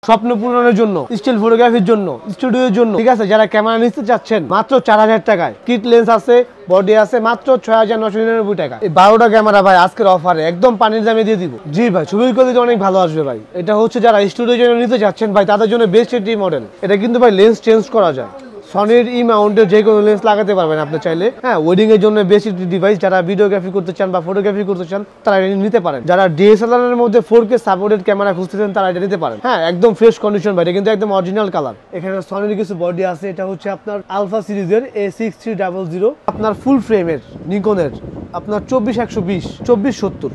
স্বপ্ন পূরণের জন্য, স্টিল ফটোগ্রাফির জন্য, স্টুডিওর জন্য, ঠিক আছে, যারা ক্যামেরা নিতে চাচ্ছেন মাত্র 4000 টাকায়, কিট লেন্স আছে, বডি আছে মাত্র 6999 টাকা। এই 12টা ক্যামেরা ভাই আজকের অফারে একদম পানির দামে দিয়ে দিব। জি ভাই, ছবির কোয়ালিটি অনেক ভালো আসবে ভাই। এটা হচ্ছে যারা স্টুডিওর জন্য নিতে চাচ্ছেন ভাই, তাদের জন্য বেস্ট একটি মডেল। এটা কিন্তু ভাই লেন্স চেঞ্জ করা যায়, সনির ই মাউন্টের যে কোনো লেন্স লাগাতে পারবেন আপনি চাইলে। হ্যাঁ, ওয়েডিং এর জন্য বেস্ট একটি ডিভাইস। যারা ভিডিওগ্রাফি করতে চান বা ফটোগ্রাফি করতে চান তারা এটা নিতে পারেন। যারা ডিএসএলআর এর মধ্যে 4K সাপোর্টেড ক্যামেরা খুঁজতেছেন তারা এটা নিতে পারেন। হ্যাঁ, একদম ফ্রেশ কন্ডিশন ভাই, এটা কিন্তু একদম অরিজিনাল কালার। এখানে সনির কিছু বডি আছে, এটা হচ্ছে আপনার আলফা সিরিজের A6300, আপনার ফুল ফ্রেমের নিকনের, আপনার 24-120, 24-70।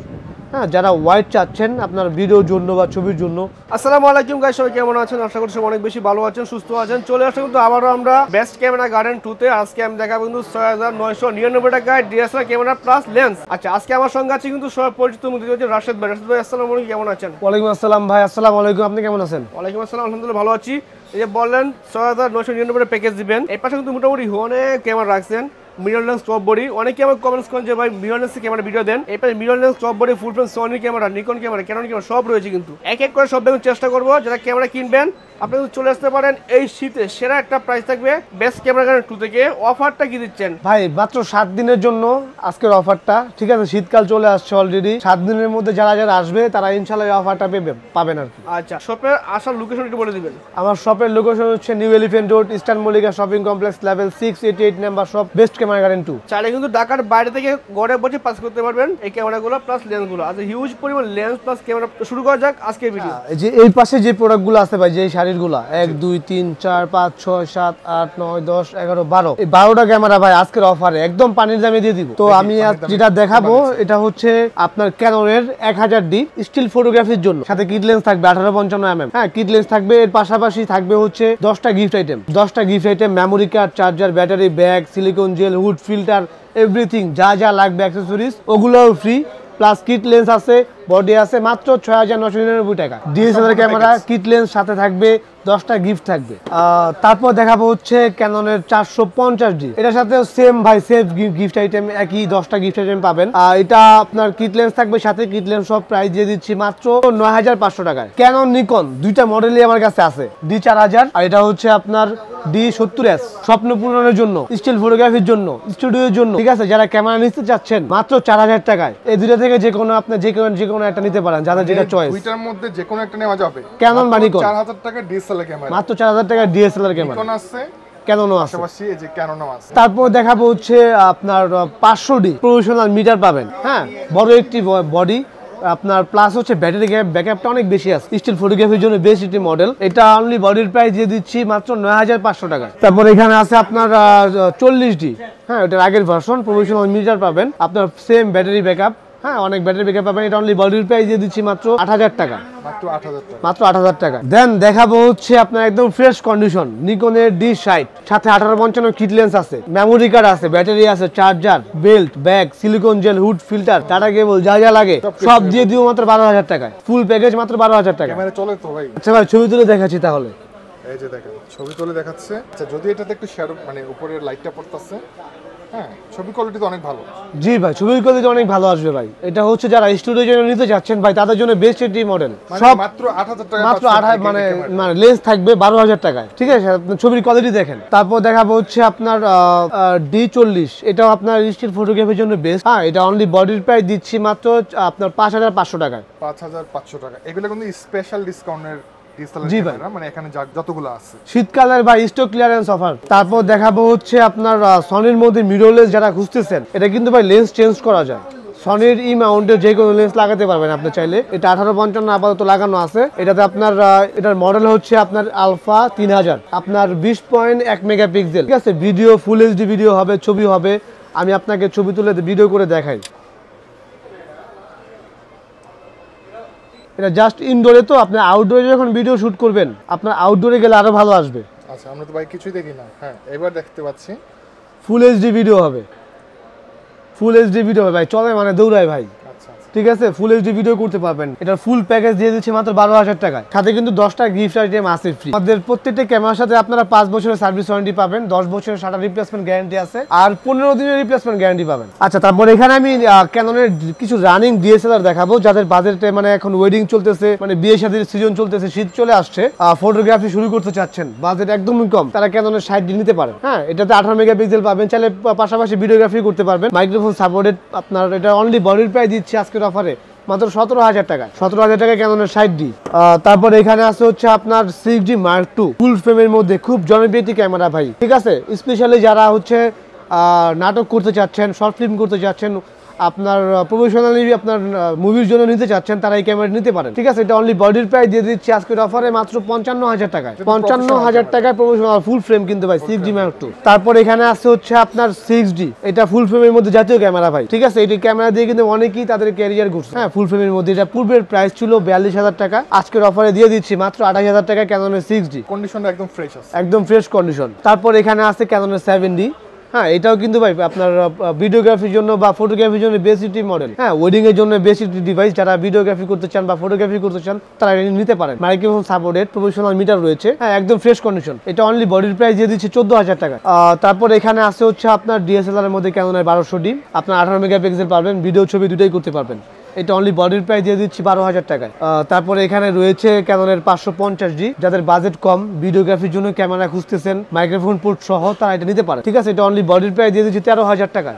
হ্যাঁ, যারা ওয়াইড চাচ্ছেন আপনার ভিডিওর জন্য বা ছবির জন্য। আসসালামু আলাইকুম গাইস, সবাই কেমন আছেন? আশা করি সবাই অনেক বেশি ভালো আছেন, সুস্থ আছেন। চলে আসছে কিন্তু আবারও আমরা বেস্ট ক্যামেরা গার্ডেন 2 তে। আজকে আমি দেখাবো কিন্তু 6999 টাকায় ডিএসএলআর ক্যামেরা প্লাস লেন্স। আচ্ছা, আজকে আমার সঙ্গে আছে কিন্তু সবাই পরিচিত মুখ হচ্ছে রাশেদ ভাই। রাশেদ ভাই আসসালামু আলাইকুম, কেমন আছেন? ওয়ালাইকুম আসসালাম ভাই। আসসালামু আলাইকুম, আপনি কেমন আছেন? ওয়ালাইকুম আসসালাম, আলহামদুলিল্লাহ ভালো আছি। এই যে বললেন 6999 প্যাকেজ দিবেন, এর পাশে কিন্তু মোটামুটি অনেক ক্যামেরা রাখছেন। মিরর লেন্স, টপ বডি, অনেকে আমার কমেন্টস করেন যে ভাই মিরর লেন্স ক্যামেরা ভিডিও দেন। এই পাশে mirror lens, top body, full frame, Sony camera, Nikon camera, Canon camera সব রয়েছে কিন্তু। এক এক করে সব দেখার চেষ্টা করবো। যারা ক্যামেরা কিনবেন আপনি চলে আসতে পারেন। এই শীতে সেরা একটা প্রাইস থাকবে বেস্ট ক্যামেরা গার্ডেন 2 থেকে। অফারটা কি দিচ্ছেন ভাই? মাত্র 7 দিনের জন্য আজকের অফারটা, ঠিক আছে। শীতকাল চলে আসছে অলরেডি, 7 দিনের মধ্যে যারা যারা আসবে তারা ইনশাআল্লাহ এই অফারটা পাবেন আর কি। আচ্ছা, শপের আসার লোকেশন একটু বলে দিবেন। আমার শপের লোকেশন হচ্ছে new elephant road, eastern Mallika shopping complex, level 688 number shop, best camera garden 2। চাইলে কিন্তু ঢাকার বাইরে থেকে ঘরে বসে পাস করতে পারবেন এই ক্যামেরাগুলো প্লাস লেন্সগুলো। আচ্ছা, হিউজ পরিমাণ লেন্স প্লাস ক্যামেরা। শুরু করা যাক আজকের ভিডিও। এই যে এই পাশে যে প্রোডাক্টগুলো আছে ভাই, যে শাড়িগুলো 1 2 3 4 5 6 7 8 9 10 11 12, এই 12টা ক্যামেরা ভাই আজকের অফারে একদম পানির দামে দিয়ে দিব। তো আমি যেটা দেখাবো এটা হচ্ছে আপনার ক্যাননের 1000D স্টিল ফটোগ্রাফির জন্য, সাথে কিট লেন্স থাকবে 1855 mm। হ্যাঁ, কিট লেন্স থাকবে। এর পাশাপাশি থাকবে হচ্ছে 10টা gift item, memory card, charger, battery, bag, silicon gel, hood filter, everything যা যা লাগবে অ্যাক্সেসরিজ ওগুলোও ফ্রি। প্লাস কিট লেন্স আছে, বডি আছে মাত্র 6999 টাকা। ডিএসএলআর ক্যামেরা, কিট লেন্স, সাথে থাকবে 10টা গিফট থাকবে। তারপর দেখাবো হচ্ছে ক্যাননের 450D, এটার সাথে সেম ভাই সেম গিফট আইটেম, একই 10টা গিফট আইটেম পাবেন। এটা আপনার কিট লেন্স থাকবে, সাথে কিট লেন্স সব প্রাইস দিয়ে দিচ্ছি মাত্র 9500 টাকায়। ক্যানন নিকন দুইটা মডেলই আমার কাছে আছে, D4000 আর এটা হচ্ছে আপনার D70S। স্বপ্ন পূরণের জন্য, স্টিল ফটোগ্রাফির জন্য, স্টুডিওর জন্য, ঠিক আছে, যারা ক্যামেরা নিতে চাচ্ছেন মাত্র 4000 টাকায়। এই দুইটা থেকে যে কোনো আপনি যে কোনো একটা নিতে পারেন, যাদের যেটা চয়েস। দুইটার মধ্যে যে কোনো একটা নেওয়া যাবে। ক্যানন বা নিকন 4000 টাকা ডিএসএলআর ক্যামেরা, মাত্র 4000 টাকা ডিএসএলআর ক্যামেরা। নিকন আছে, ক্যাননও আছে, পাশাপাশি এই যে ক্যাননও আছে। তারপর দেখাবো হচ্ছে আপনার 500D প্রফেশনাল মিটার পাবেন। হ্যাঁ, বড় একটি বডি, আপনার প্লাস হচ্ছে ব্যাটারি ব্যাকআপটা অনেক বেশি আছে। স্টিল ফটোগ্রাফির জন্য বেস্ট একটি মডেল। এটা অনলি বডির প্রাইস দিয়ে দিচ্ছি মাত্র 9500 টাকায়। তারপর এখানে আছে আপনার 40D। হ্যাঁ, ওটার আগের ভার্সন, প্রফেশনাল মিটার পাবেন, আপনার সেম ব্যাটারি ব্যাকআপ। হ্যাঁ, অনেক ব্যাটারি ব্যাকআপ পাবেন। এটা অনলি বডির প্রাইস দিয়ে দিচ্ছি মাত্র 8000 টাকা, মাত্র 8000 টাকা। দেন দেখাবো হচ্ছে আপনার একদম ফ্রেশ কন্ডিশন নিকনের D60, সাথে 1855 কিট লেন্স আছে, মেমোরি কার্ড আছে, ব্যাটারি আছে, charger, belt, bag, silicon gel, hood filter, data cable, যা যা লাগে সব দিয়ে দিব মাত্র 12000 টাকায়। ফুল প্যাকেজ মাত্র 12000 টাকা। ক্যামেরা চলে তো ভাই? আচ্ছা ভাই, ছবি তুলে দেখাচ্ছি তাহলে। এই যে দেখেন ছবি তুলে দেখাচ্ছে। আচ্ছা, যদি এটাতে একটু শ্যাডো মানে উপরের লাইটটা পড়তাছে, হ্যাঁ, ছবি কোয়ালিটি তো অনেক ভালো। জি ভাই, ছবির কোয়ালিটি অনেক ভালো আসবে ভাই। এটা হচ্ছে যারা স্টুডিওর জন্য নিতে যাচ্ছেন ভাই, তাদের জন্য বেস্ট একটি মডেল। সব মাত্র 8000 টাকা, মাত্র 8 মানে লেন্স থাকবে 12000 টাকায়, ঠিক আছে। আপনি ছবির কোয়ালিটি দেখেন। তারপর দেখাবো হচ্ছে আপনার D40, এটাও আপনার স্টিল ফটোগ্রাফির জন্য বেস্ট। হ্যাঁ, এটা অনলি বডির প্রাইস দিচ্ছি মাত্র আপনার 5500 টাকায়। 5500 টাকা। এগুলো কিন্তু স্পেশাল ডিসকাউন্টের জি ভাই, মানে এখানে যতগুলো আছে শীতকালের ভাই স্টক ক্লিয়ারেন্স অফার। তারপর দেখাবো হচ্ছে আপনার সনির মধ্যে মিররলেস যারা খুঁজতেছেন, এটা কিন্তু ভাই লেন্স চেঞ্জ করা যায়। সনির ই মাউন্টের যে কোনো লেন্স লাগাতে পারবেন আপনি চাইলে। এটা 1855 আপাতত লাগানো আছে। এটাতে আপনার এটার মডেল হচ্ছে আপনার আলফা 3000, আপনার 20.1 মেগাপিক্সেল, ঠিক আছে। ভিডিও ফুল এইচডি ভিডিও হবে, ছবি হবে। আমি আপনাকে ছবি তুলে ভিডিও করে দেখাই। এটা জাস্ট ইনডোরে, তো আপনি আউটডোরে যখন ভিডিও শুট করবেন আপনার আউটডোরে গেলে আরো ভালো আসবে। আচ্ছা, আমরা তো ভাই কিছুই দেখি না। হ্যাঁ, এবার দেখতে পাচ্ছি ফুল এইচডি ভিডিও হবে, ফুল এইচডি ভিডিও হবে ভাই, চলে মানে দৌড়ায় ভাই। আচ্ছা আচ্ছা, ঠিক আছে, ফুল এইচডি ভিডিও করতে পারবেন। এটার ফুল প্যাকেজ দিয়ে দিচ্ছি মাত্র 12,000 টাকায়। সাথে কিন্তু 10টা গিফট আইটেম আছে ফ্রি। আমাদের প্রত্যেকটা ক্যামেরার সাথে আপনারা 5 বছরের সার্ভিস ওয়ারেন্টি পাবেন, 10 বছরের শাটার রিপ্লেসমেন্ট গ্যারান্টি আছে, আর 15 দিনের রিপ্লেসমেন্ট গ্যারান্টি পাবেন। আচ্ছা, তারপর এখানে আমি ক্যাননের কিছু রানিং ডিএসএলআর দেখাবো, যাদের বাজেটে মানে এখন ওয়েডিং চলতেছে, মানে বিয়ে শাদীর সিজন চলতেছে, শীত চলে আসছে, ফটোগ্রাফি শুরু করতে চাচ্ছেন, বাজেট একদমই কম, তারা ক্যাননের 60D নিতে পারেন। হ্যাঁ, এটাতে 18 মেগাপিক্সেল পাবেন, চাইলে পাশাপাশি ভিডিওগ্রাফি করতে পারবেন, মাইক্রোফোন সাপোর্টেড। আপনার এটা অনলি বডির প্রাইস দিচ্ছে আজকের অফারে মাত্র 17,000 টাকা। 17,000 টাকা ক্যাননের 60D। তারপর এখানে আছে হচ্ছে আপনার 6D Mark II ফুল ফ্রেমের মধ্যে খুব জনপ্রিয় একটি ক্যামেরা ভাই, ঠিক আছে। স্পেশালি যারা হচ্ছে নাটক করতে চাচ্ছেন, শর্ট ফিল্ম করতে চাচ্ছেন, আপনার প্রফেশনালি আপনার মুভির জন্য নিতে চাচ্ছেন, তারা এই ক্যামেরা নিতে পারেন, ঠিক আছে। এটা অনলি বডির প্রাইস দিয়ে দিচ্ছি আজকের অফারে মাত্র 55,000 টাকায়। 55,000 টাকায় প্রফেশনাল ফুল ফ্রেম কিন্তু ভাই 6D Mark II। তারপর এখানে আছে হচ্ছে আপনার 6D, এটা ফুল ফ্রেমের মধ্যে জাতীয় ক্যামেরা ভাই, ঠিক আছে। এই ক্যামেরা দিয়ে কিন্তু অনেকেই তাদের ক্যারিয়ার করছে। হ্যাঁ, ফুল ফ্রেমের মধ্যে। এটা পূর্বের প্রাইস ছিল 42,000 টাকা, আজকের অফারে দিয়ে দিচ্ছি মাত্র 28,000 টাকায় ক্যাননের 6D। কন্ডিশনটা একদম ফ্রেশ আছে, একদম ফ্রেশ কন্ডিশন। তারপর এখানে আছে ক্যাননের 7D। হ্যাঁ, এটাও কিন্তু ভাই আপনার ভিডিওগ্রাফির জন্য বা ফটোগ্রাফির জন্য বেসিক মডেল। হ্যাঁ, ওয়েডিং এর জন্য বেসিক ডিভাইস, যারা ভিডিওগ্রাফি করতে চান বা ফটোগ্রাফি করতে চান তারা নিতে পারেন। মাইক্রোফোন সাপোর্টেড, প্রফেশনাল মিটার রয়েছে। হ্যাঁ, একদম ফ্রেশ কন্ডিশন। এটা অনলি বডির প্রাইস দিয়ে দিচ্ছে 14,000 টাকা। তারপর এখানে আছে হচ্ছে আপনার ডিএসএলআর এর মধ্যে ক্যাননের 1200D, আপনার 18 মেগাপিক্সেল পাবেন, ভিডিও ছবি দুটাই করতে পারবেন। এটা অনলি বডির প্রাইস দিয়ে দিচ্ছি 12,000 টাকায়। তারপরে এখানে রয়েছে ক্যাননের 550D, যাদের বাজেট কম, ভিডিওগ্রাফির জন্য ক্যামেরা খুঁজতেছেন, মাইক্রোফোন পোর্ট সহ, তারা এটা নিতে পারে, ঠিক আছে। এটা অনলি বডির প্রাইস দিয়ে দিচ্ছি 13,000 টাকা।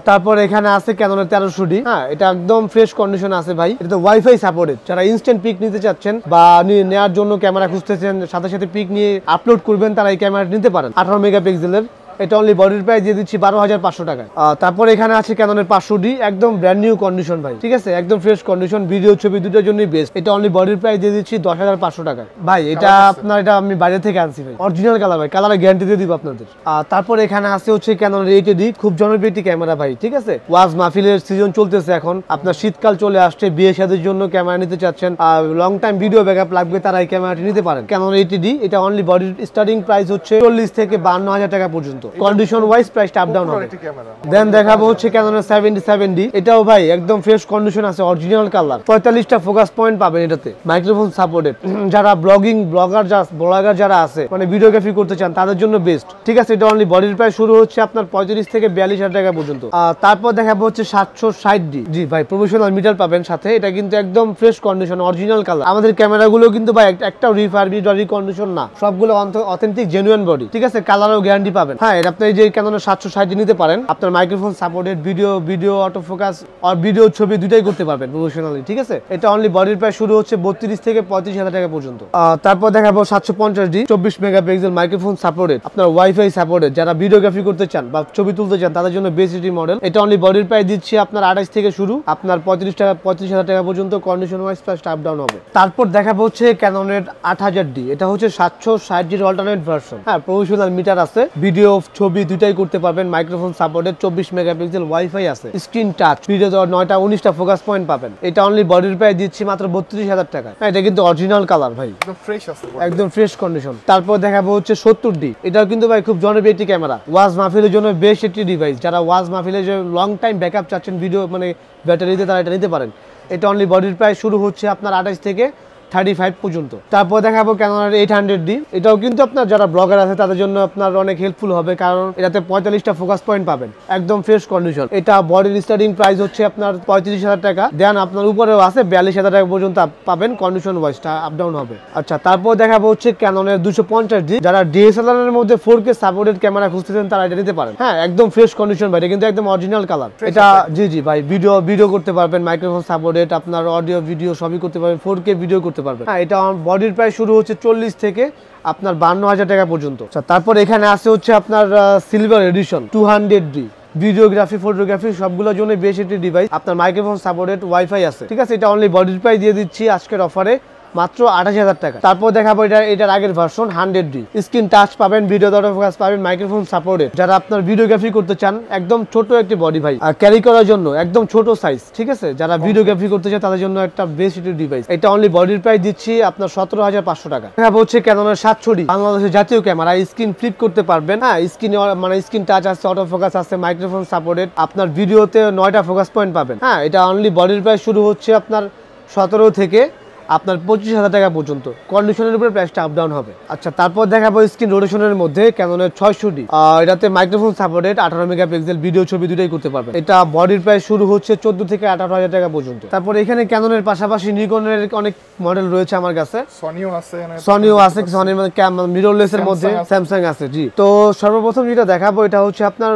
তারপর এখানে আছে ক্যাননের 1300D। হ্যাঁ, এটা একদম ফ্রেশ কন্ডিশন আছে ভাই। এটা ওয়াইফাই সাপোর্টেড, যারা ইনস্ট্যান্ট পিক নিতে চাচ্ছেন বা নেওয়ার জন্য ক্যামেরা খুঁজতেছেন, সাথে সাথে পিক নিয়ে আপলোড করবেন, তারা এই ক্যামেরা নিতে পারেন 18 মেগাপিক্সেলের। এটা অনলি বডির প্রাইস দিয়ে দিচ্ছি 12,500 টাকায়। তারপর এখানে আছে ক্যাননের 500D, একদম ব্র্যান্ড নিউ কন্ডিশন ভাই, ঠিক আছে, একদম ফ্রেশ কন্ডিশন, ভিডিও ছবি দুটোর জন্যই বেস্ট। এটা অনলি বডির প্রাইস দিয়ে দিচ্ছি 10,500 টাকায় ভাই। এটা আপনার, এটা আমি বাইরে থেকে আনছি ভাই, অরিজিনাল কালার ভাই, কালারের গ্যারান্টি দিয়ে দিব আপনাদের। তারপর এখানে আছে হচ্ছে ক্যাননের 80D, খুব জনপ্রিয় একটি ক্যামেরা ভাই, ঠিক আছে। ওয়াজ মাহফিলের সিজন চলতেছে এখন, আপনার শীতকাল চলে আসছে, বিয়ে শাদীর জন্য ক্যামেরা নিতে চাচ্ছেন, লং টাইম ভিডিও ব্যাকআপ লাগবে, তারা এই ক্যামেরাটি নিতে পারেন। ক্যানন 80D, এটা অনলি বডির স্টার্টিং প্রাইস হচ্ছে 40 থেকে 52,000 টাকা পর্যন্ত, কন্ডিশন ওয়াইজ প্রাইসটা আপ ডাউন হবে। দেন দেখাবো হচ্ছে ক্যাননের 77D। এটাও ভাই একদম ফ্রেশ কন্ডিশন আছে, অরিজিনাল কালার, 45টা ফোকাস পয়েন্ট পাবেন এটাতে, মাইক্রোফোন সাপোর্টেড। যারা ব্লগার যারা আছে, মানে ভিডিওগ্রাফি করতে চান, তাদের জন্য বেস্ট, ঠিক আছে। এটা অনলি বডির প্রাইস শুরু হচ্ছে আপনার 35 থেকে 42,000 টাকা পর্যন্ত। তারপর দেখাবো হচ্ছে 760D। জি ভাই, প্রফেশনাল মিটার পাবেন সাথে, এটা কিন্তু একদম ফ্রেশ কন্ডিশন, অরিজিনাল কালার। আমাদের ক্যামেরাগুলো কিন্তু ভাই একটাও রিফারবিশড বা রিকন্ডিশন না, সবগুলো অথেন্টিক জেনুইন বডি, ঠিক আছে। কালারও গ্যারান্টি পাবেন। হ্যাঁ, এটা আপনি যে ক্যাননের 760D নিতে পারেন, আপনার microphone supported, video auto focus আর ভিডিও ছবি দুটাই করতে পারবেন প্রফেশনালি, ঠিক আছে। এটা অনলি বডির প্রাইস শুরু হচ্ছে 32 থেকে 35,000 টাকা পর্যন্ত। তারপর দেখাবো 750D, 24 মেগাপিক্সেল মাইক্রোফোন সাপোর্টেড, আপনার ওয়াইফাই সাপোর্টেড, যারা ভিডিওগ্রাফি করতে চান বা ছবি তুলতে চান, তাদের জন্য বেসিক মডেল। এটা অনলি বডির প্রাইস দিচ্ছি আপনার 28 থেকে শুরু, আপনার 35,000 টাকা পর্যন্ত, condition wise price up down হবে। তারপর দেখাবো হচ্ছে ক্যাননের 8000D। এটা হচ্ছে 760D অল্টারনেট ভার্সন। হ্যাঁ, প্রফেশনাল মিটার আছে, ভিডিও ছবি দুটাই করতে পারবেন, মাইক্রোফোন সাপোর্টেড, 24 মেগাপিক্সেল, ওয়াইফাই আছে, screen touch, video 9টা 19টা focus point পাবেন। এটা অনলি বডির প্রাইস দিচ্ছি মাত্র 32,000 টাকা। এটা কিন্তু অরিজিনাল কালার ভাই, একদম ফ্রেশ আছে, একদম ফ্রেশ কন্ডিশন। তারপর দেখাবো হচ্ছে 70D। এটাও কিন্তু ভাই খুব জনপ্রিয় একটি ক্যামেরা, ওয়াজ মাহফিলের জন্য বেস্ট একটি ডিভাইস। যারা ওয়াজ মাহফিলের যে লং টাইম ব্যাকআপ চাচ্ছেন ভিডিও মানে ব্যাটারিতে, তারা এটা নিতে পারেন। এটা অনলি বডির প্রাইস শুরু হচ্ছে আপনার 28 থেকে 35 পর্যন্ত। তারপর দেখাবো ক্যাননের 800D। এটাও কিন্তু আপনার যারা ব্লগার আছে তাদের জন্য আপনার অনেক হেল্পফুল হবে, কারণ এটাতে 45টা ফোকাস পয়েন্ট পাবেন, একদম ফ্রেশ কন্ডিশন। এটা বডির স্টার্টিং প্রাইস হচ্ছে আপনার 35,000 টাকা, দেন আপনার উপরেও আছে 42,000 টাকা পর্যন্ত পাবেন, কন্ডিশন ওয়াইজটা আপ ডাউন হবে। আচ্ছা, তারপর দেখাবো হচ্ছে ক্যাননের 250D। যারা ডিএসএলআর এর মধ্যে 4K সাপোর্টেড ক্যামেরা খুঁজতেছেন, তারা এটা নিতে পারেন। হ্যাঁ, একদম ফ্রেশ কন্ডিশন ভাই, এটা কিন্তু একদম অরিজিনাল কালার। এটা জি ভাই, ভিডিও করতে পারবেন, মাইক্রোফোন সাপোর্টেড, আপনার অডিও ভিডিও সবই করতে পারবেন, 4K ভিডিও করতে পারবেন। হ্যাঁ, এটা বডির প্রাইস শুরু হচ্ছে 40 থেকে আপনার 52,000 টাকা পর্যন্ত। তারপর এখানে আছে হচ্ছে আপনার silver addition 200D। Videography, photography সবগুলোর জন্য বেশ একটি ডিভাইস, আপনার মাইক্রোফোন সাপোর্টেড, ওয়াইফাই আছে, ঠিক আছে। এটা অনলি বডির প্রাইস দিয়ে দিচ্ছি আজকের অফারে মাত্র 28,000 টাকা। তারপর দেখাবো এটার আগের ভার্সন 100D, স্ক্রিন টাচ পাবেন, ভিডিও অটোফোকাস পাবেন, মাইক্রোফোন সাপোর্টেড। যারা আপনার ভিডিওগ্রাফি করতে চান, একদম ছোট একটি বডি ভাই, আর ক্যারি করার জন্য একদম ছোট সাইজ, ঠিক আছে, যারা ভিডিওগ্রাফি করতে চান তাদের জন্য একটা বেস্ট ডিভাইস। এটা অনলি বডির প্রাইস দিচ্ছি আপনার 17,500 টাকা। দেখাবো হচ্ছে ক্যাননের 700D, বাংলাদেশের জাতীয় ক্যামেরা, স্ক্রিন ফ্লিপ করতে পারবেন। হ্যাঁ, স্ক্রিন মানে স্ক্রিন টাচ আছে, অটোফোকাস আছে, মাইক্রোফোন সাপোর্টেড, আপনার ভিডিওতে 9টা ফোকাস পয়েন্ট পাবেন। হ্যাঁ, এটা অনলি বডির প্রাইস শুরু হচ্ছে আপনার 17 থেকে আপনার 25,000 টাকা পর্যন্ত, কন্ডিশনের উপরে প্রাইসটা আপ ডাউন হবে। আচ্ছা, তারপর দেখাবো স্ক্রিন রোটেশনের মধ্যে ক্যাননের 600D, এটাতে মাইক্রোফোন সাপোর্টেড, 18 মেগাপিক্সেল, ভিডিও ছবি দুটোই করতে পারবেন। এটা বডির প্রাইস শুরু হচ্ছে 14 থেকে 18,000 টাকা পর্যন্ত। তারপর এখানে ক্যাননের পাশাপাশি নিকনের অনেক মডেল রয়েছে আমার কাছে, সনিও আছে, সনির মধ্যে মিররলেস এর মধ্যে স্যামসাং আছে। জি, তো সর্বপ্রথম যেটা দেখাবো এটা হচ্ছে আপনার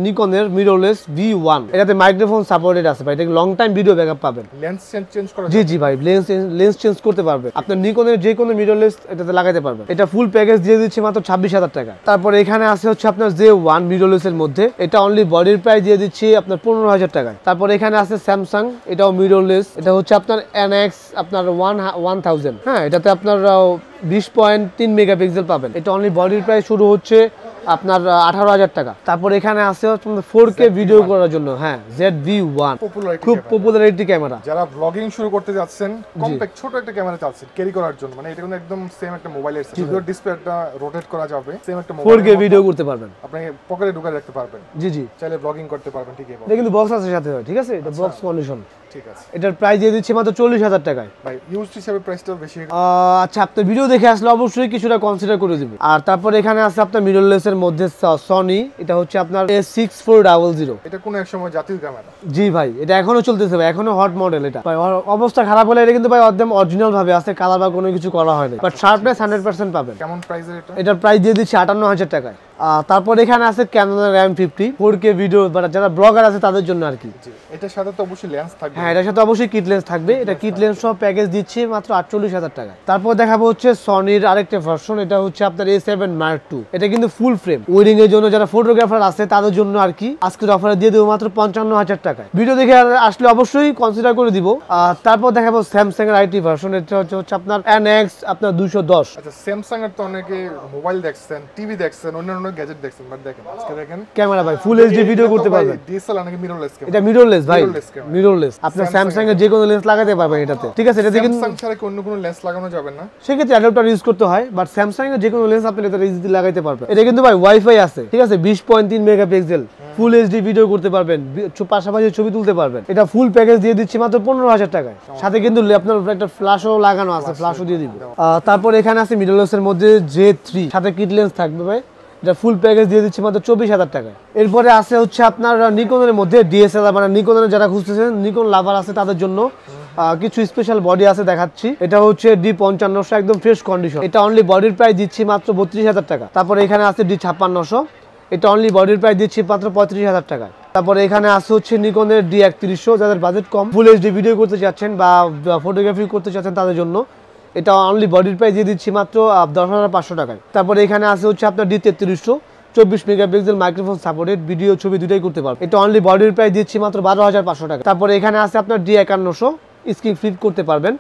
নিকনের মিররলেস V1, এটাতে মাইক্রোফোন সাপোর্টেড আছে ভাই, এটা লং টাইম ভিডিও ব্যাকআপ পাবেন। লেন্স চেঞ্জ করা, জি ভাই, লেন্স চেঞ্জ করতে পারবে, আপনার নিকনের যে কোনো মিররলেস এটাতে লাগাতে পারবেন। এটা ফুল প্যাকেজ দিয়ে দিচ্ছে মাত্র 26,000 টাকা। তারপর এখানে আছে হচ্ছে আপনার J1 মিররলেস এর মধ্যে, এটা অনলি বডির প্রাইস দিয়ে দিচ্ছি আপনার 15,000 টাকায়। তারপর এখানে আছে স্যামসাং, এটাও মিররলেস, এটা হচ্ছে আপনার NX আপনার 1000। হ্যাঁ, এটাতে আপনার 20.3 মেগাপিক্সেল পাবেন। এটা অনলি বডির প্রাইস শুরু হচ্ছে আপনার 18,000 টাকা। তারপর এখানে আছে 4K ভিডিও করার জন্য, হ্যাঁ, ZV-1, খুব পপুলারিটি ক্যামেরা। যারা ব্লগিং শুরু করতে যাচ্ছেন, কম্প্যাক্ট ছোট একটা ক্যামেরা চাচ্ছেন ক্যারি করার জন্য, মানে এটা কিন্তু একদম সেম একটা মোবাইলের সাথে, যদিও ডিসপ্লেটা রোটেট করা যাবে, সেম একটা মোবাইল, 4K ভিডিও করতে পারবেন, আপনি পকেটে ঢুকায় রাখতে পারবেন। জি, চাইলে ব্লগিং করতে পারবেন। ঠিক আছে, এটা কিন্তু বক্স আছে সাথে, ঠিক আছে, এটা বক্স কন্ডিশন। ঠিক আছে, এটার প্রাইস দিয়ে দিচ্ছে মাত্র 40,000 টাকায়। ভাই ইউজ হিসাবে প্রাইসটা বেশি। আচ্ছা, আপনার ভিডিও দেখে আসলে অবশ্যই কিছুটা কনসিডার করে দিব। আর তারপর এখানে আছে আপনার মিররলেস এর মধ্যে সনি, এটা হচ্ছে আপনার A6400, এটা কোন এক সময় জাতীয় ক্যামেরা। জি ভাই, এটা এখনো চলতেছে ভাই, এখনো হট মডেল। এটা ভাই অবস্থা খারাপ হলে এটা কিন্তু ভাই একদম অরিজিনাল ভাবে আছে, কালার বা কোনো কিছু করা হয়নি, বাট শার্পনেস 100% পাবেন। কেমন প্রাইসের এটা? এটার প্রাইস দিয়ে দিচ্ছি 58,000 টাকায়। তারপর এখানে আছে ক্যাননের M50 4K ভিডিও, যারা ব্লগার আছে তাদের জন্য আর কি। এটার সাথে তো অবশ্যই লেন্স থাকবে। হ্যাঁ, এটার সাথে অবশ্যই কিট লেন্স থাকবে। এটা কিট লেন্স সহ প্যাকেজ দিচ্ছি মাত্র 48,000 টাকায়। তারপর দেখাবো হচ্ছে সনির আরেকটা ভার্সন, এটা হচ্ছে আপনার A7 Mark II, এটা কিন্তু ফুল ফ্রেম, ওয়েডিং এর জন্য যারা ফটোগ্রাফার আছে তাদের জন্য আর কি। আজকের অফারে দিয়ে দেবো মাত্র 55,000 টাকায়। ভিডিও দেখে আসলে অবশ্যই কনসিডার করে দিব। তারপর দেখাবো স্যামসাং এর আইটি ভার্সন, এটা হচ্ছে আপনার NX আপনার 210। আচ্ছা, স্যামসাং এর তো অনেকে মোবাইল দেখছেন, টিভি দেখছেন, অন্যান্য গ্যাজেট দেখছেন, বাট দেখেন আজকে দেখেন ক্যামেরা ভাই ফুল এইচডি ভিডিও করতে পারবেন। ডিএসএলআর নাকি মিররলেস ক্যামেরা, এটা মিররলেস ভাই, মিররলেস। আপনার স্যামসাং এর যে কোনো লেন্স লাগাতে পারবেন এটাতে, ঠিক আছে। এটাতে কিন্তু স্যামসাং ছাড়া অন্য কোনো লেন্স লাগানো যাবে না, সেক্ষেত্রে অ্যাডাপ্টার ইউজ করতে হয়, বাট স্যামসাং এর যে কোনো লেন্স আপনি এটাতে ইজিলি লাগাইতে পারবেন। এটা কিন্তু ভাই ওয়াইফাই আছে, ঠিক আছে, 20.3 মেগাপিক্সেল, ফুল এইচডি ভিডিও করতে পারবেন, পাশাপাশি ছবি তুলতে পারবেন। এটা ফুল প্যাকেজ দিয়ে দিচ্ছি মাত্র 15,000 টাকায়। সাথে কিন্তু আপনার একটা ফ্ল্যাশও লাগানো আছে, ফ্ল্যাশও দিয়ে দিব। তারপর এখানে আছে মিররলেস এর মধ্যে J3, সাথে কিট লেন্স থাকবে ভাই, এটা ফুল প্যাকেজ দিয়ে দিচ্ছি মাত্র 24,000 টাকায়। এরপরে আছে হচ্ছে আপনার নিকনের মধ্যে DSLR, মানে নিকনের যারা খুঁজতেছেন, নিকন লাভার আছে তাদের জন্য কিছু স্পেশাল বডি আছে দেখাচ্ছি। এটা হচ্ছে D5500, একদম ফ্রেশ কন্ডিশন। এটা অনলি বডির প্রাইস দিচ্ছি মাত্র 32,000 টাকা। তারপরে এখানে আছে D5600, এটা অনলি বডির প্রাইস দিচ্ছি মাত্র 35,000 টাকায়। তারপরে এখানে আছে হচ্ছে নিকনের D3100, যাদের বাজেট কম, ফুল এইচডি ভিডিও করতে চাচ্ছেন বা ফটোগ্রাফি করতে চাচ্ছেন তাদের জন্য এটা অনলি বডির প্রাইস দিয়ে দিচ্ছি মাত্র 10,500 টাকায়। তারপরে এখানে আছে হচ্ছে আপনার D3300, 24 megapixel, microphone supported, video ছবি দুটাই করতে পারবে। এটা অনলি বডির প্রাইস দিচ্ছি মাত্র 12,500 টাকা। তারপরে এখানে আছে আপনার D5100, স্ক্রিন ফ্লিপ করতে পারবেন,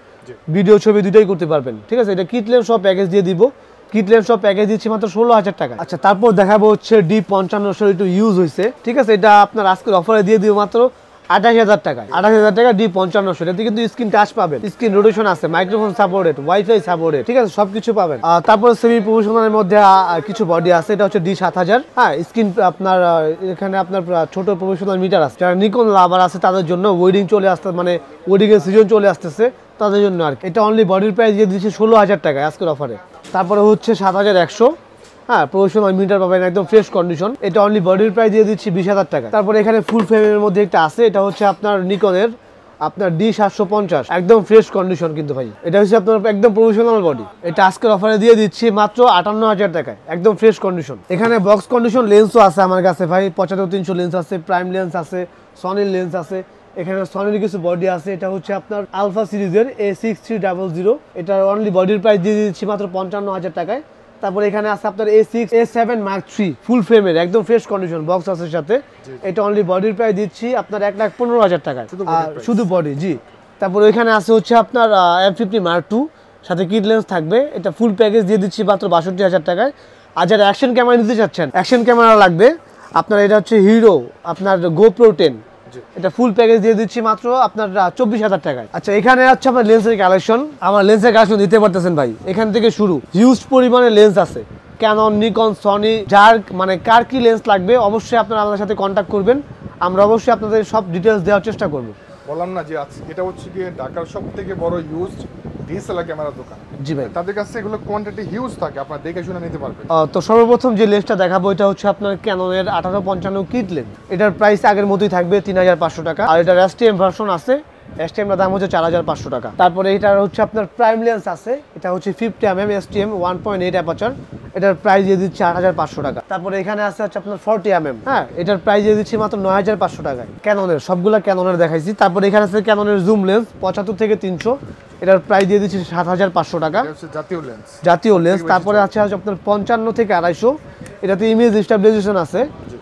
ভিডিও ছবি দুটাই করতে পারবেন, ঠিক আছে। এটা কিট লেন্স সব প্যাকেজ দিয়ে দিব, কিট লেন্স সব প্যাকেজ দিচ্ছি মাত্র 16,000 টাকা। আচ্ছা, তারপর দেখাবো হচ্ছে D5500, একটু ইউজ হয়েছে, ঠিক আছে, এটা আপনার আজকের অফারে দিয়ে দিব মাত্র 28,000 টাকায়। 28,000 টাকা D5500, এটাতে কিন্তু স্ক্রিন টাচ পাবেন, স্ক্রিন রোটেশন আছে, মাইক্রোফোন সাপোর্টেড, ওয়াইফাই সাপোর্টেড, ঠিক আছে, সবকিছু পাবেন। তারপর সেমি প্রফেশনালের মধ্যে কিছু বডি আছে, এটা হচ্ছে D7000। হ্যাঁ, স্ক্রিন আপনার এখানে আপনার ছোট প্রফেশনাল মিটার আছে, যারা নিকন লাভার আছে তাদের জন্য, ওয়েডিং চলে আসতে, মানে ওয়েডিং এর সিজন চলে আসতেছে তাদের জন্য আর কি। এটা অনলি বডির প্রাইস দিয়ে দিচ্ছে 16,000 টাকায় আজকের অফারে। তারপরে হচ্ছে 7100, হ্যাঁ, প্রফেশনাল মিটার পাবেন, একদম ফ্রেশ কন্ডিশন। এটা অনলি বডির প্রাইস দিয়ে দিচ্ছি 20,000 টাকা। তারপরে এখানে ফুল ফ্রেমের মধ্যে একটা আছে, এটা হচ্ছে আপনার নিকনের আপনার D750, একদম ফ্রেশ কন্ডিশন কিন্তু ভাই। এটা হচ্ছে আপনার একদম প্রফেশনাল বডি। এটা আজকের অফারে দিয়ে দিচ্ছি মাত্র 58,000 টাকায়, একদম ফ্রেশ কন্ডিশন। এখানে বক্স কন্ডিশন লেন্সও আছে আমার কাছে ভাই, 75-300 লেন্স আছে, প্রাইম লেন্স আছে, সনির লেন্স আছে। এখানে সনির কিছু বডি আছে, এটা হচ্ছে আপনার আলফা সিরিজের A6300, এটা অনলি বডির প্রাইস দিয়ে দিচ্ছি মাত্র 55,000 টাকায়। তারপরে এখানে আছে আপনার A7 Mark III, ফুল ফ্রেমের, একদম ফ্রেশ কন্ডিশন, বক্স আছে সাথে। এটা অনলি বডির প্রাইস দিচ্ছি আপনার 1,15,000 টাকায়, শুধু বডি। জি, তারপরে এখানে আছে হচ্ছে আপনার M50 Mark II, সাথে কিট লেন্স থাকবে। এটা ফুল প্যাকেজ দিয়ে দিচ্ছি মাত্র ৬২,০০০ টাকায়। আর যারা অ্যাকশন ক্যামেরা নিতে চাচ্ছেন, অ্যাকশন ক্যামেরা লাগবে আপনার, এটা হচ্ছে হিরো আপনার GoPro 10, এটা ফুল প্যাকেজ দিয়ে দিচ্ছি মাত্র আপনার ২৪,০০০ টাকায়। আচ্ছা, এখানে হচ্ছে আমার লেন্সের কালেকশন। আমার লেন্সের কালেকশন দিতে পারতেছেন ভাই, এখান থেকে শুরু হিউজ পরিমাণে লেন্স আছে, ক্যানন, নিকন, সনি, যার মানে কার কি লেন্স লাগবে অবশ্যই আপনারা আমাদের সাথে কন্ট্যাক্ট করবেন, আমরা অবশ্যই আপনাদের সব ডিটেলস দেওয়ার চেষ্টা করব। বললাম না যে এটা হচ্ছে গিয়ে ঢাকার সবথেকে বড় ইউজড ডিএসএলআর ক্যামেরার দোকান। জি ভাই, তাদের কাছে এগুলো কোয়ান্টিটি হিউজ থাকে, আপনারা দেখে শুনে নিতে পারবেন। তো সর্বপ্রথম যে লেন্সটা দেখাবো এটা হচ্ছে আপনার ক্যাননের 1855 কিট লেন্স। এটার প্রাইস আগের মতোই থাকবে ৩৫০০ টাকা। আর এটার STM ভার্সন আছে, STMটার দাম হচ্ছে ৪৫০০ টাকা। তারপরে এটার হচ্ছে আপনার প্রাইম লেন্স আছে, এটা হচ্ছে 50mm STM 1.8 অ্যাপারচার, এটার প্রাইস দিয়ে দিচ্ছি ৮৫০০ টাকা। তারপরে এখানে আছে হচ্ছে আপনার 40mm, হ্যাঁ, এটার প্রাইস দিয়ে দিচ্ছি মাত্র ৯৫০০ টাকায়। ক্যাননের সবগুলা ক্যাননের দেখাইছি। তারপরে এখানে আছে ক্যাননের জুম লেন্স ৭৫ থেকে ৩০০, এটার প্রাইস দিয়ে দিচ্ছি ৭৫০০ টাকা, জাতীয় লেন্স। জাতীয় লেন্স। তারপরে আছে আপনার ৫৫ থেকে ২৫০, এটাতে ইমেজ স্টেবিলাইজেশন আছে,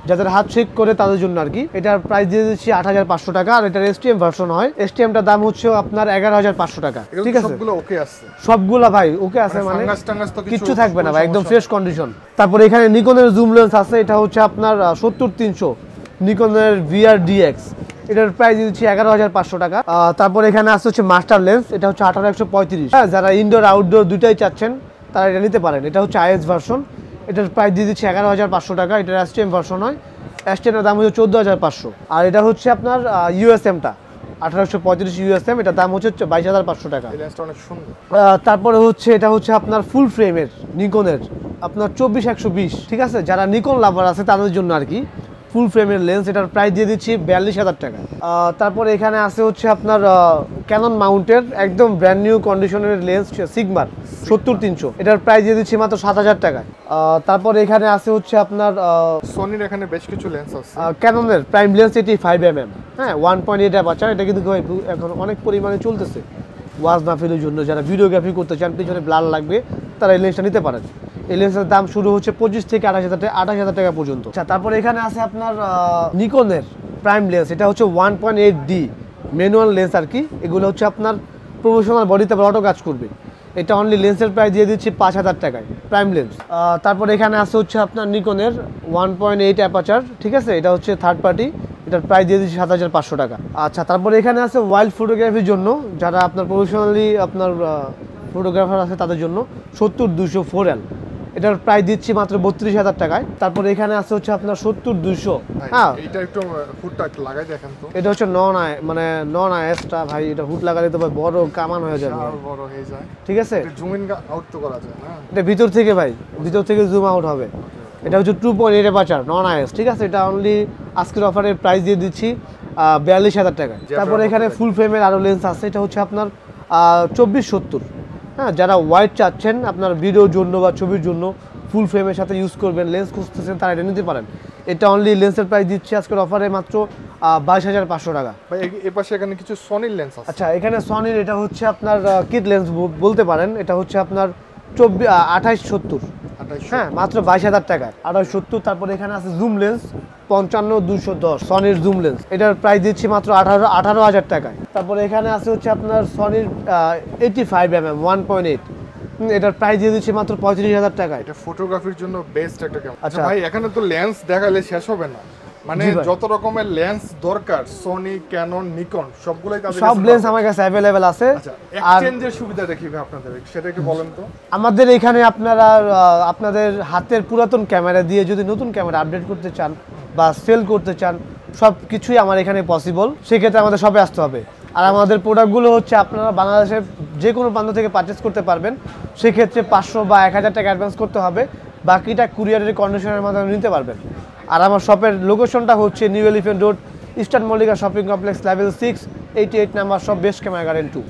যাদের হাত শেক করে তাদের জন্য আর কি। এটার প্রাইস দিয়ে দিচ্ছি ৮৫০০ টাকা। আর এটার STM ভার্সন হয়, STMটার দাম হচ্ছে আপনার ১১৫০০ টাকা। ঠিক আছে, সবগুলো ওকে আছে, সবগুলা ভাই ওকে আছে, মানে ফাঙ্গাস টাঙ্গাস তো কিচ্ছু থাকবে না ভাই, একদম ফ্রেশ কন্ডিশন। তারপরে এখানে নিকনের জুম লেন্স আছে, এটা হচ্ছে আপনার ৭০-৩০০ নিকনের VR-DX, এটার প্রাইস দিচ্ছি ১১৫০০ টাকা। তারপর এখানে আছে হচ্ছে মাস্টার লেন্স, এটা হচ্ছে ১৮১৩৫। হ্যাঁ, যারা ইনডোর আউটডোর দুইটাই চাচ্ছেন তারা এটা নিতে পারেন। এটা হচ্ছে IS ভার্সন, এটার প্রাইস দিয়ে দিচ্ছি ১১৫০০ টাকা। এটার STM ভার্সন হয়, STM-এর দাম হচ্ছে ১৪৫০০। আর এটা হচ্ছে আপনার USM-টা ১৮৩৫ USM, এটার দাম হচ্ছে ২২৫০০ টাকা। এই লেন্সটা অনেক সুন্দর। তারপরে হচ্ছে এটা হচ্ছে আপনার ফুল ফ্রেমের নিকনের আপনার ২৪-১২০, ঠিক আছে, যারা নিকন লাভার আছে তাদের জন্য আর কি, ফুল ফ্রেমের লেন্স, এটার প্রাইস দিয়ে দিচ্ছি ৪২,০০০ টাকা। তারপরে এখানে আছে হচ্ছে আপনার ক্যানন মাউন্টের একদম ব্র্যান্ড নিউ কন্ডিশনের লেন্স সিগমার ৭০-৩০০, এটার প্রাইস দিয়ে দিচ্ছি মাত্র ৭,০০০ টাকায়। তারপরে এখানে আছে হচ্ছে আপনার সনির এখানে বেশ কিছু লেন্স আছে, ক্যাননের প্রাইম লেন্স 85mm, হ্যাঁ, 1.8 অ্যাপারচার, এটা কিন্তু এখন অনেক পরিমাণে চলতেছে ওয়াজ মাহফিলের জন্য। যারা ভিডিওগ্রাফি করতে চান, পিছনে ব্লার লাগবে, তারা এই লেন্সটা নিতে পারেন। এই লেন্সের দাম শুরু হচ্ছে 25 থেকে ২৮,০০০ টাকা পর্যন্ত। আচ্ছা, তারপরে এখানে আছে আপনার নিকনের প্রাইম লেন্স, এটা হচ্ছে 1.8D ম্যানুয়াল লেন্স আর কি। এগুলো হচ্ছে আপনার প্রফেশনাল বডিতে অটো কাজ করবে। এটা অনলি লেন্সের প্রাইস দিয়ে দিচ্ছি ৫,০০০ টাকায়, প্রাইম লেন্স। তারপরে এখানে আছে হচ্ছে আপনার নিকনের 1.8 অ্যাপারচার, ঠিক আছে, এটা হচ্ছে থার্ড পার্টি, এটার প্রাইস দিয়ে দিচ্ছি ৭৫০০ টাকা। আচ্ছা, তারপরে এখানে আছে ওয়াইল্ড ফটোগ্রাফির জন্য, যারা আপনার প্রফেশনালি আপনার ফটোগ্রাফার আছে তাদের জন্য ৭০-২০০ 4L, এটার প্রাইস দিচ্ছি মাত্র ৩২,০০০ টাকায়। তারপরে এখানে আছে হচ্ছে আপনার ৭০-২০০, হ্যাঁ, এটা একটু হুডটা লাগাই দেখেন তো। এটা হচ্ছে নন আইএসটা ভাই, এটা হুড লাগালে তো ভাই বড় কামান হয়ে যাবে, বড় হয়ে যায়, ঠিক আছে। এটা জুম ইন আউট তো করা যায় না, এটা ভিতর থেকে ভাই, ভিতর থেকে জুম আউট হবে। এটা হচ্ছে 2.8 অ্যাপারচার নন আইএস, ঠিক আছে। এটা অনলি আজকের অফারের প্রাইস দিয়ে দিচ্ছি ৪২,০০০ টাকায়। তারপরে এখানে ফুল ফ্রেমের আরও লেন্স আছে, এটা হচ্ছে আপনার ২৪-৭০, হ্যাঁ, যারা ওয়াইড চাচ্ছেন আপনার ভিডিওর জন্য বা ছবির জন্য ফুল ফ্রেমের সাথে ইউজ করবেন, লেন্স খুঁজতেছেন, তারা এটা নিতে পারেন। এটা অনলি লেন্সের প্রাইস দিচ্ছি আজকের অফারে মাত্র ২২,৫০০ টাকা। ভাই এই পাশে এখানে কিছু সনির লেন্স আছে। আচ্ছা, এখানে সনির এটা হচ্ছে আপনার কিট লেন্স বলতে পারেন, এটা হচ্ছে আপনার ২৮-৭০, হ্যাঁ, মাত্র ২২,০০০ টাকায় ২৮-৭০। তারপরে এখানে আছে জুম লেন্স ৫৫-২১০ সনির জুম লেন্স, এটার প্রাইস দিচ্ছি মাত্র ১৮,০০০ টাকায়। তারপরে এখানে আছে হচ্ছে আপনার সনির 85mm 1.8, এটার প্রাইস দিয়ে দিচ্ছি মাত্র ৩৫,০০০ টাকায়। এটা ফটোগ্রাফির জন্য বেস্ট একটা ক্যামেরা। আচ্ছা ভাই, এখানে তো লেন্স দেখালে শেষ হবে না, মানে যত রকমের লেন্স দরকার সনি, ক্যানন, নিকন সবগুলাই তাদের সব লেন্স আমার কাছে अवेलेबल আছে। আচ্ছা, এক্সচেঞ্জের সুবিধাটা কি আপনাদের, সেটা একটু বলেন তো। আমাদের এখানে আপনারা আপনাদের হাতের পুরাতন ক্যামেরা দিয়ে যদি নতুন ক্যামেরা আপডেট করতে চান বা সেল করতে চান, সব কিছুই আমার এখানে পসিবল। সেক্ষেত্রে আমাদের শপে আসতে হবে। আর আমাদের প্রোডাক্টগুলো হচ্ছে আপনারা বাংলাদেশের যে কোনো প্রান্ত থেকে পারচেস করতে পারবেন। সেক্ষেত্রে ৫০০ বা ১,০০০ টাকা অ্যাডভান্স করতে হবে, বাকিটা কুরিয়ারের কন্ডিশনের মাধ্যমে নিতে পারবেন। আর আমার শপের লোকেশনটা হচ্ছে new elephant road, eastern Mallika shopping complex, level 6, 88 number shop, best camera garden 2।